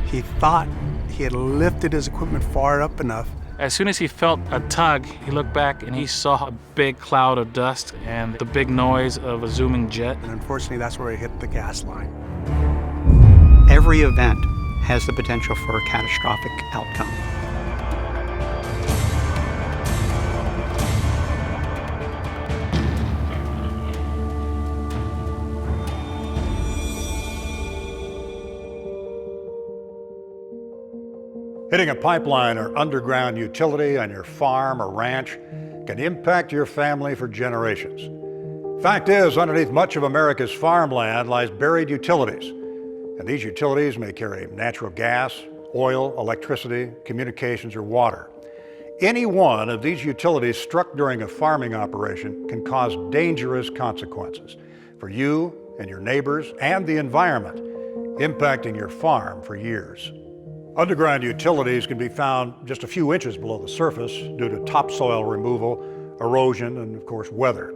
He thought he had lifted his equipment far up enough. As soon as he felt a tug, he looked back and he saw a big cloud of dust and the big noise of a zooming jet. And unfortunately, that's where he hit the gas line. Every event has the potential for a catastrophic outcome. Hitting a pipeline or underground utility on your farm or ranch can impact your family for generations. Fact is, underneath much of America's farmland lies buried utilities. And these utilities may carry natural gas, oil, electricity, communications, or water. Any one of these utilities struck during a farming operation can cause dangerous consequences for you and your neighbors and the environment, impacting your farm for years. Underground utilities can be found just a few inches below the surface due to topsoil removal, erosion, and of course, weather.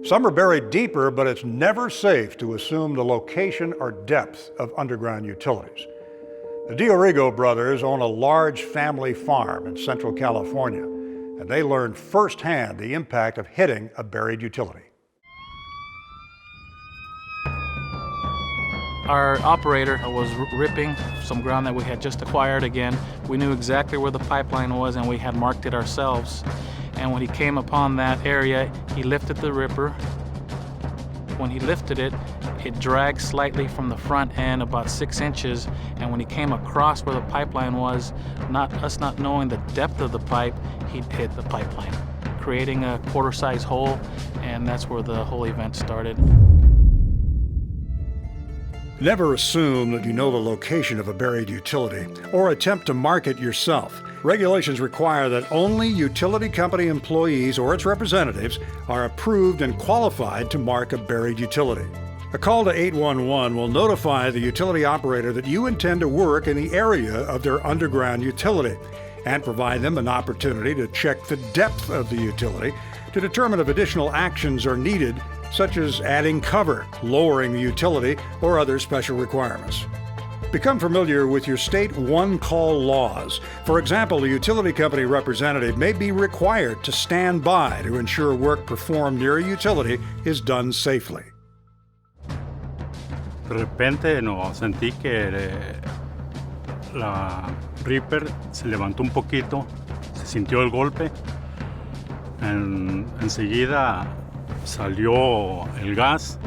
Some are buried deeper, but it's never safe to assume the location or depth of underground utilities. The Diorigo brothers own a large family farm in Central California, and they learned firsthand the impact of hitting a buried utility. Our operator was ripping some ground that we had just acquired again. We knew exactly where the pipeline was and we had marked it ourselves. And when he came upon that area, he lifted the ripper. When he lifted it, it dragged slightly from the front end about 6 inches. And when he came across where the pipeline was, us not knowing the depth of the pipe, he hit the pipeline, creating a quarter-size hole, and that's where the whole event started. Never assume that you know the location of a buried utility or attempt to mark it yourself. Regulations require that only utility company employees or its representatives are approved and qualified to mark a buried utility. A call to 811 will notify the utility operator that you intend to work in the area of their underground utility and provide them an opportunity to check the depth of the utility to determine if additional actions are needed, such as adding cover, lowering the utility, or other special requirements. Become familiar with your state one-call laws. For example, a utility company representative may be required to stand by to ensure work performed near a utility is done safely. De repente sentí que la Reaper se levantó un poquito, se sintió el golpe. Enseguida salió el gas.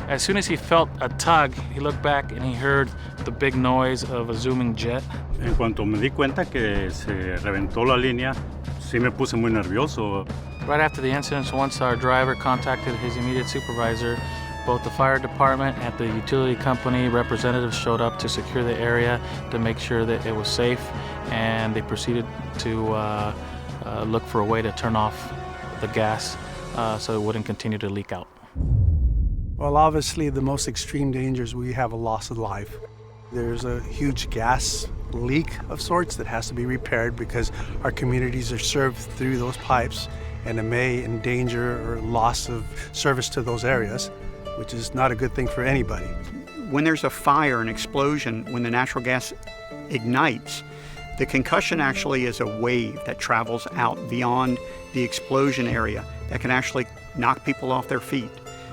As soon as he felt a tug, he looked back and he heard the big noise of a zooming jet. En cuanto me di cuenta que se reventó la línea, sí me puse muy nervioso. Right after the incident, once our driver contacted his immediate supervisor, both the fire department and the utility company representatives showed up to secure the area to make sure that it was safe, and they proceeded to look for a way to turn off the gas so it wouldn't continue to leak out. Well, obviously, the most extreme dangers, we have a loss of life. There's a huge gas leak of sorts that has to be repaired because our communities are served through those pipes, and it may endanger or loss of service to those areas, which is not a good thing for anybody. When there's a fire, an explosion, when the natural gas ignites, the concussion actually is a wave that travels out beyond the explosion area that can actually knock people off their feet.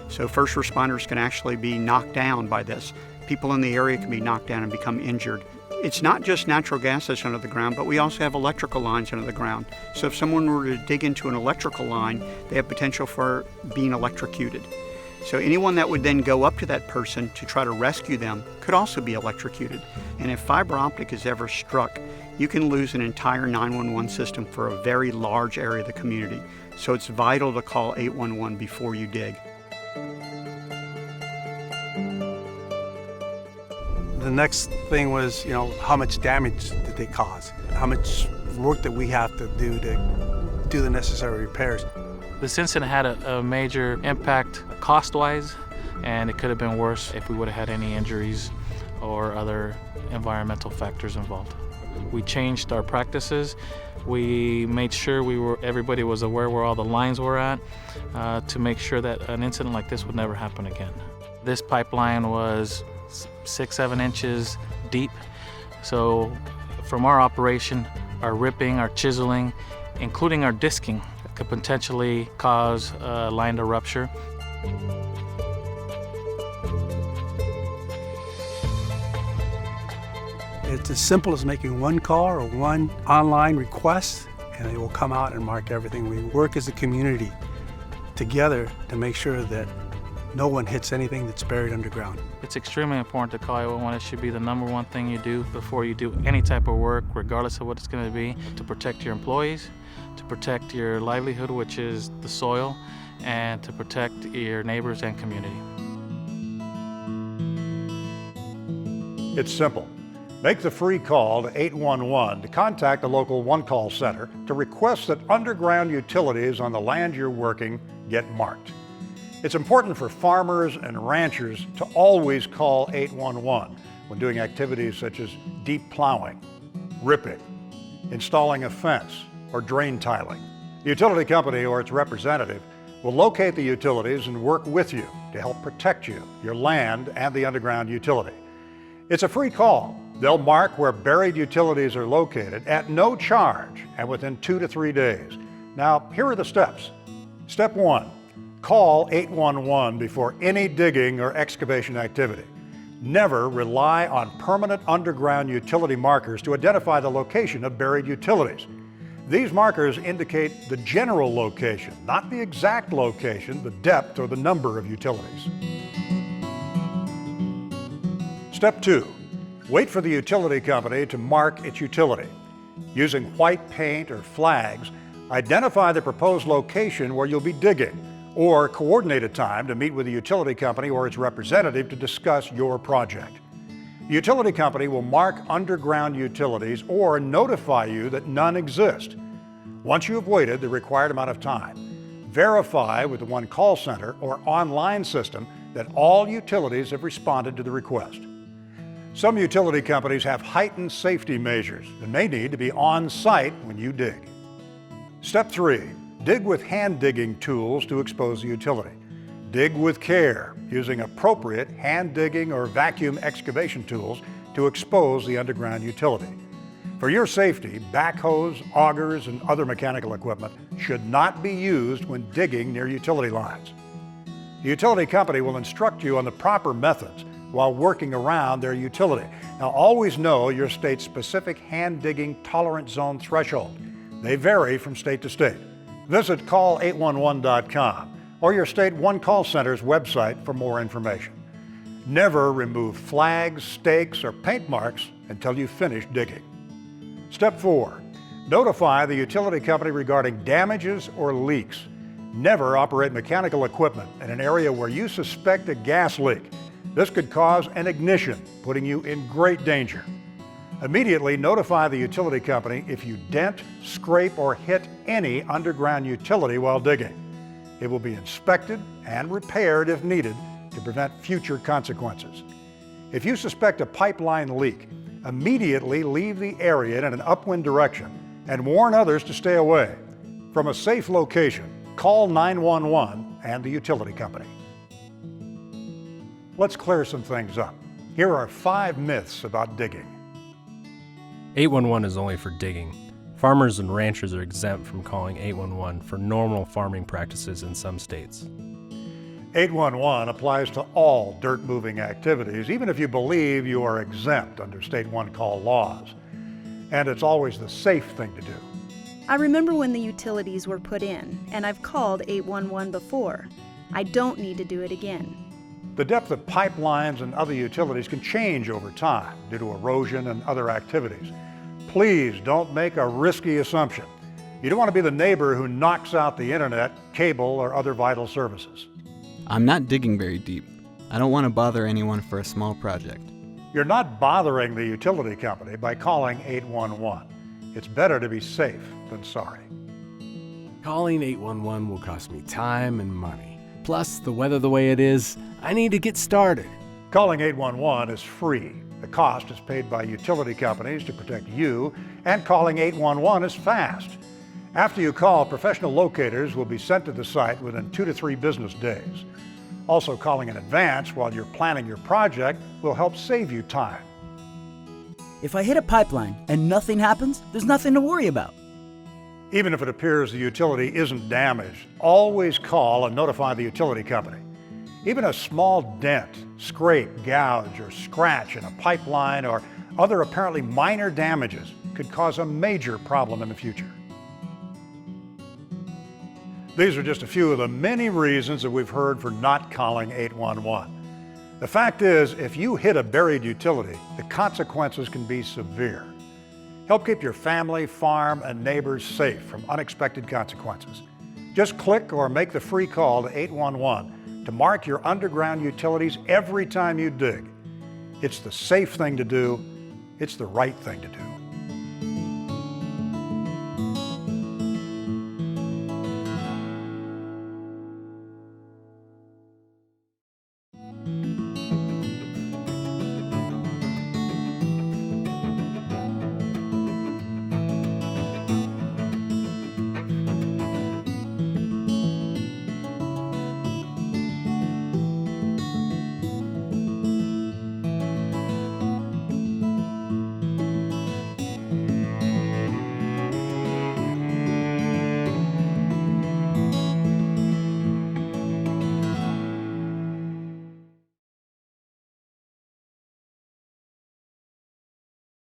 So first responders can actually be knocked down by this. People in the area can be knocked down and become injured. It's not just natural gas that's under the ground, but we also have electrical lines under the ground. So if someone were to dig into an electrical line, they have potential for being electrocuted. So anyone that would then go up to that person to try to rescue them could also be electrocuted. And if fiber optic is ever struck, you can lose an entire 911 system for a very large area of the community. So it's vital to call 811 before you dig. The next thing was, how much damage did they cause? How much work that we have to do the necessary repairs. This incident had a major impact cost-wise, and it could have been worse if we would have had any injuries or other environmental factors involved. We changed our practices. We made sure everybody was aware where all the lines were at to make sure that an incident like this would never happen again. This pipeline was 6-7 inches deep, So from our operation, our ripping, our chiseling, including our disking, could potentially cause a line to rupture. It's as simple as making one call or one online request, and they will come out and mark everything. We work as a community together to make sure that no one hits anything that's buried underground. It's extremely important to call 811. It should be the #1 thing you do before you do any type of work, regardless of what it's going to be, to protect your employees, to protect your livelihood, which is the soil, and to protect your neighbors and community. It's simple. Make the free call to 811 to contact the local one-call center to request that underground utilities on the land you're working get marked. It's important for farmers and ranchers to always call 811 when doing activities such as deep plowing, ripping, installing a fence, or drain tiling. The utility company or its representative will locate the utilities and work with you to help protect you, your land, and the underground utility. It's a free call. They'll mark where buried utilities are located at no charge and within 2 to 3 days. Now, here are the steps. Step 1, call 811 before any digging or excavation activity. Never rely on permanent underground utility markers to identify the location of buried utilities. These markers indicate the general location, not the exact location, the depth, or the number of utilities. Step 2, wait for the utility company to mark its utility. Using white paint or flags, identify the proposed location where you'll be digging, or coordinate a time to meet with the utility company or its representative to discuss your project. The utility company will mark underground utilities or notify you that none exist. Once you have waited the required amount of time, verify with the one call center or online system that all utilities have responded to the request. Some utility companies have heightened safety measures and may need to be on site when you dig. Step 3, dig with hand digging tools to expose the utility. Dig with care, using appropriate hand digging or vacuum excavation tools to expose the underground utility. For your safety, backhoes, augers, and other mechanical equipment should not be used when digging near utility lines. The utility company will instruct you on the proper methods while working around their utility. Now, always know your state's specific hand digging tolerance zone threshold. They vary from state to state. Visit call811.com or your state one call center's website for more information. Never remove flags, stakes, or paint marks until you finish digging. Step 4, notify the utility company regarding damages or leaks. Never operate mechanical equipment in an area where you suspect a gas leak. This could cause an ignition, putting you in great danger. Immediately notify the utility company if you dent, scrape, or hit any underground utility while digging. It will be inspected and repaired if needed to prevent future consequences. If you suspect a pipeline leak, immediately leave the area in an upwind direction and warn others to stay away. From a safe location, call 911 and the utility company. Let's clear some things up. Here are 5 myths about digging. 811 is only for digging. Farmers and ranchers are exempt from calling 811 for normal farming practices in some states. 811 applies to all dirt-moving activities, even if you believe you are exempt under state one-call laws. And it's always the safe thing to do. I remember when the utilities were put in, and I've called 811 before. I don't need to do it again. The depth of pipelines and other utilities can change over time due to erosion and other activities. Please don't make a risky assumption. You don't want to be the neighbor who knocks out the internet, cable, or other vital services. I'm not digging very deep. I don't want to bother anyone for a small project. You're not bothering the utility company by calling 811. It's better to be safe than sorry. Calling 811 will cost me time and money. Plus, the weather the way it is, I need to get started. Calling 811 is free. The cost is paid by utility companies to protect you, and calling 811 is fast. After you call, professional locators will be sent to the site within 2 to 3 business days. Also, calling in advance while you're planning your project will help save you time. If I hit a pipeline and nothing happens, there's nothing to worry about. Even if it appears the utility isn't damaged, always call and notify the utility company. Even a small dent, scrape, gouge, or scratch in a pipeline or other apparently minor damages could cause a major problem in the future. These are just a few of the many reasons that we've heard for not calling 811. The fact is, if you hit a buried utility, the consequences can be severe. Help keep your family, farm, and neighbors safe from unexpected consequences. Just click or make the free call to 811 to mark your underground utilities every time you dig. It's the safe thing to do. It's the right thing to do.